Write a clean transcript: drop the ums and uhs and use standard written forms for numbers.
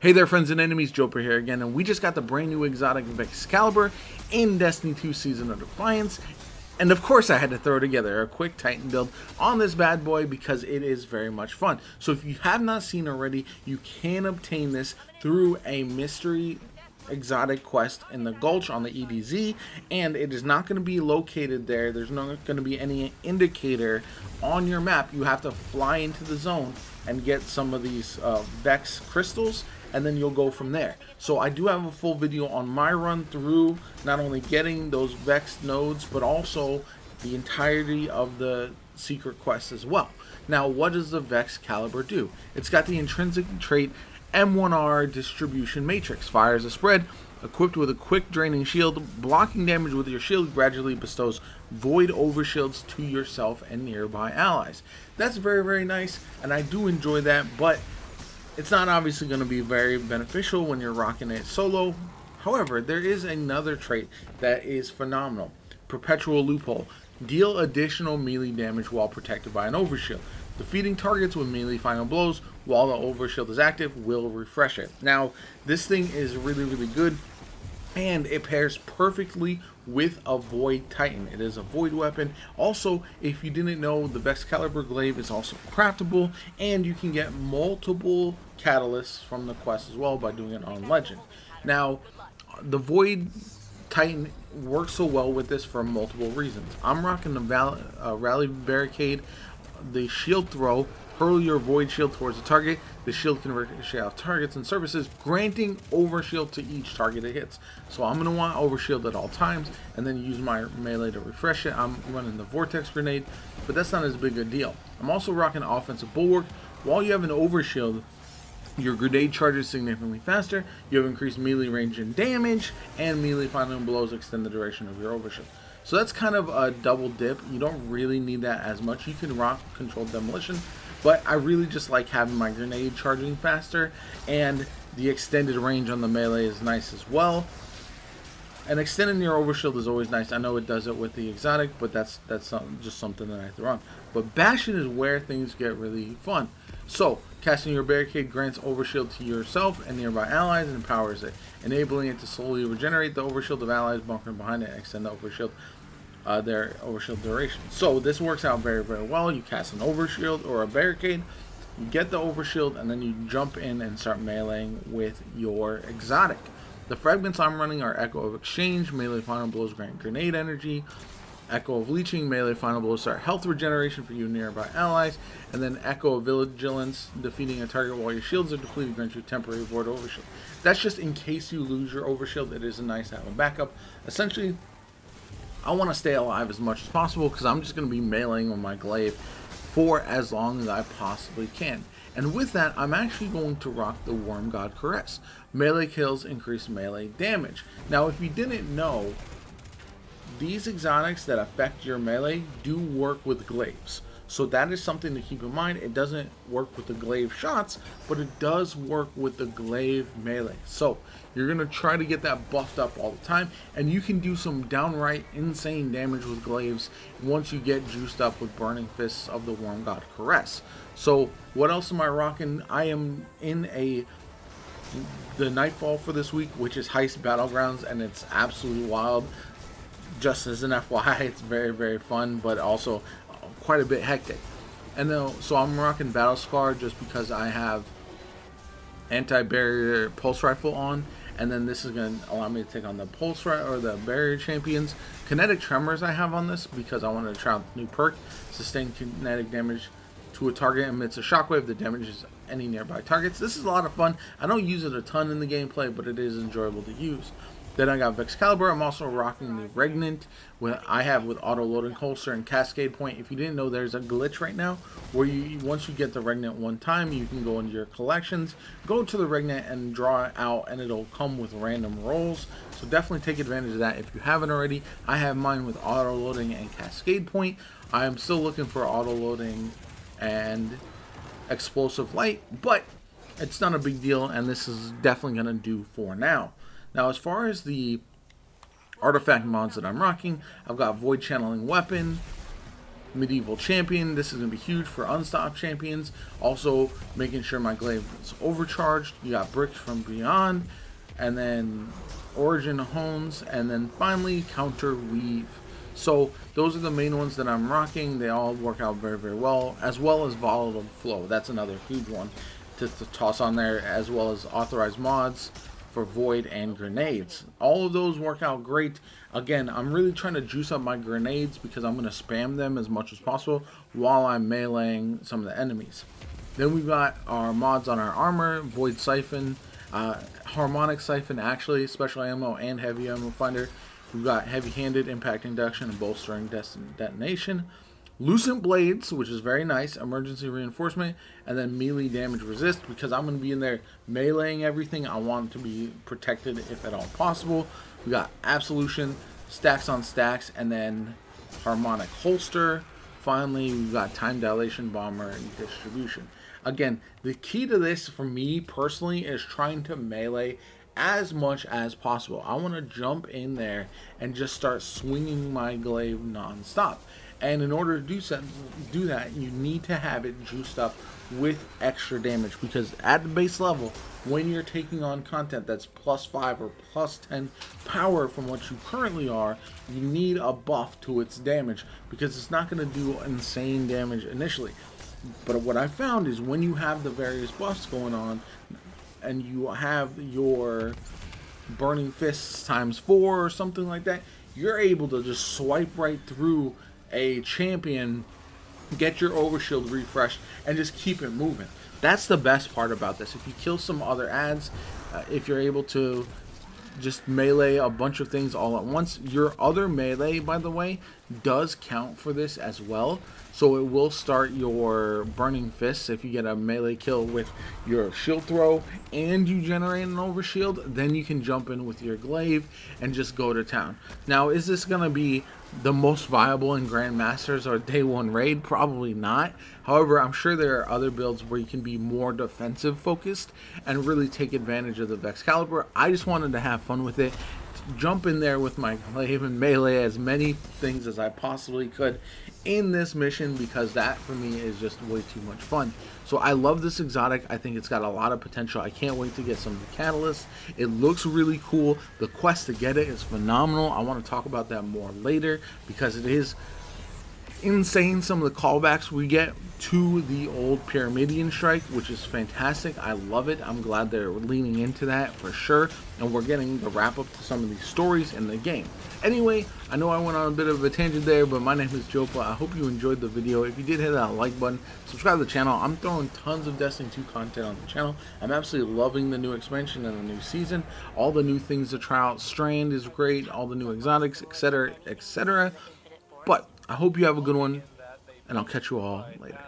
Hey there friends and enemies, JoPaWrites here again, and we just got the brand new exotic Vexcalibur in Destiny 2 Season of Defiance. And of course I had to throw together a quick Titan build on this bad boy because it is very much fun. So if you have not seen already, you can obtain this through a mystery exotic quest in the Gulch on the EDZ, and it is not going to be located there. There's not going to be any indicator on your map. You have to fly into the zone and get some of these Vex crystals, and then you'll go from there. So I do have a full video on my run through not only getting those Vex nodes, but also the entirety of the secret quest as well. Now, what does the Vexcalibur do? It's got the intrinsic trait M1R distribution matrix. Fires a spread, equipped with a quick draining shield. Blocking damage with your shield gradually bestows void overshields to yourself and nearby allies. That's very, very nice, and I do enjoy that, but it's not obviously going to be very beneficial when you're rocking it solo. However, there is another trait that is phenomenal. Perpetual Loophole. Deal additional melee damage while protected by an overshield. Defeating targets with melee final blows while the overshield is active will refresh it. Now, this thing is really, really good, and it pairs perfectly with a Void Titan. It is a Void weapon. Also, if you didn't know, the Vexcalibur glaive is also craftable, and you can get multiple catalysts from the quest as well by doing it on Legend. Now, the Void Titan works so well with this for multiple reasons. I'm rocking the Rally Barricade, the shield throw. Hurl your void shield towards the target. The shield can ricochet off targets and surfaces, granting overshield to each target it hits. So I'm going to want overshield at all times, and then use my melee to refresh it. I'm running the vortex grenade, but that's not as big a deal. I'm also rocking offensive bulwark. While you have an overshield, your grenade charges significantly faster. You have increased melee range and damage, and melee final blows extend the duration of your overshield. So that's kind of a double dip. You don't really need that as much. You can rock controlled demolition, but I really just like having my grenade charging faster, and the extended range on the melee is nice as well. And extending your overshield is always nice. I know it does it with the exotic, but that's just something that I throw on. But bashing is where things get really fun. So casting your barricade grants overshield to yourself and nearby allies and empowers it, enabling it to slowly regenerate the overshield of allies bunkering behind it and extend the overshield their overshield duration. So this works out very, very well. You cast an overshield or a barricade, you get the overshield, and then you jump in and start meleeing with your exotic. The fragments I'm running are Echo of Exchange, melee final blows grant grenade energy, Echo of Leeching, melee final blows start health regeneration for you nearby allies, and then Echo of Vigilance, defeating a target while your shields are depleted grants you temporary void overshield. That's just in case you lose your overshield. It is nice to have a backup. Essentially, I want to stay alive as much as possible because I'm just going to be meleeing with my glaive for as long as I possibly can. And with that, I'm actually going to rock the Worm God Caress. Melee kills increase melee damage. Now, if you didn't know, these exotics that affect your melee do work with glaives. So that is something to keep in mind. It doesn't work with the glaive shots, but it does work with the glaive melee. So you're going to try to get that buffed up all the time, and you can do some downright insane damage with glaives once you get juiced up with Burning Fists of the Worm God Caress. So what else am I rocking? I am in the Nightfall for this week, which is Heist Battlegrounds, and it's absolutely wild. Just as an FYI, it's very, very fun, but also quite a bit hectic. And so I'm rocking Battle Scar just because I have anti-barrier pulse rifle on, and then this is going to allow me to take on the pulse or the barrier champions. Kinetic Tremors I have on this because I wanted to try out the new perk. Sustain kinetic damage to a target emits a shockwave that damages any nearby targets. This is a lot of fun. I don't use it a ton in the gameplay, but it is enjoyable to use. Then I got Vexcalibur. I'm also rocking the Regnant with auto-loading holster and Cascade Point. If you didn't know, there's a glitch right now where once you get the Regnant one time, you can go into your collections, go to the Regnant and draw it out, and it'll come with random rolls. So definitely take advantage of that if you haven't already. I have mine with auto-loading and Cascade Point. I am still looking for auto-loading and Explosive Light, but it's not a big deal, and this is definitely going to do for now. Now, as far as the artifact mods that I'm rocking, I've got Void Channeling Weapon, medieval champion. This is going to be huge for unstopped champions. Also making sure my glaive is overcharged. You got bricks from beyond, and then origin hones, and then finally counter weave. So those are the main ones that I'm rocking. They all work out very, very well, as volatile flow. That's another huge one to toss on there, as well as authorized mods for void and grenades. All of those work out great. Again, I'm really trying to juice up my grenades because I'm going to spam them as much as possible while I'm meleeing some of the enemies. Then we've got our mods on our armor: void siphon, harmonic siphon, actually special ammo and heavy ammo finder. We've got heavy-handed impact induction and bolstering detonation, lucent blades, which is very nice, emergency reinforcement, and then melee damage resist, because I'm going to be in there meleeing everything. I want it to be protected if at all possible. We got absolution, stacks on stacks, and then harmonic holster. Finally, we've got time dilation, bomber, and distribution. Again, the key to this for me personally is trying to melee as much as possible. I want to jump in there and just start swinging my glaive non-stop. And in order to do that, you need to have it juiced up with extra damage, because at the base level, when you're taking on content that's +5 or +10 power from what you currently are, you need a buff to its damage, because it's not going to do insane damage initially. But what I found is when you have the various buffs going on, and you have your burning fists ×4 or something like that, you're able to just swipe right through a champion, get your overshield refreshed, and just keep it moving. That's the best part about this. If you kill some other ads, if you're able to just melee a bunch of things all at once, your other melee, by the way, does count for this as well. So it will start your burning fists if you get a melee kill with your shield throw and you generate an overshield. Then you can jump in with your glaive and just go to town. Now, is this going to be the most viable in Grandmasters or Day 1 raid? Probably not. However, I'm sure there are other builds where you can be more defensive focused and really take advantage of the Vexcalibur. I just wanted to have fun with it, jump in there with my glaive and melee as many things as I possibly could in this mission, because that for me is just way too much fun. So I love this exotic. I think it's got a lot of potential. I can't wait to get some of the catalysts. It looks really cool. The quest to get it is phenomenal. I want to talk about that more later, because it is insane some of the callbacks we get to the old Pyramidian strike, which is fantastic. I love it. I'm glad they're leaning into that for sure, and we're getting the wrap up to some of these stories in the game. Anyway, I know I went on a bit of a tangent there, but my name is JoPa. I hope you enjoyed the video. If you did, hit that like button, subscribe to the channel. I'm throwing tons of Destiny 2 content on the channel. I'm absolutely loving the new expansion and the new season. All the new things to try out. Strand is great, all the new exotics, etc., etc. But I hope you have a good one, and I'll catch you all later.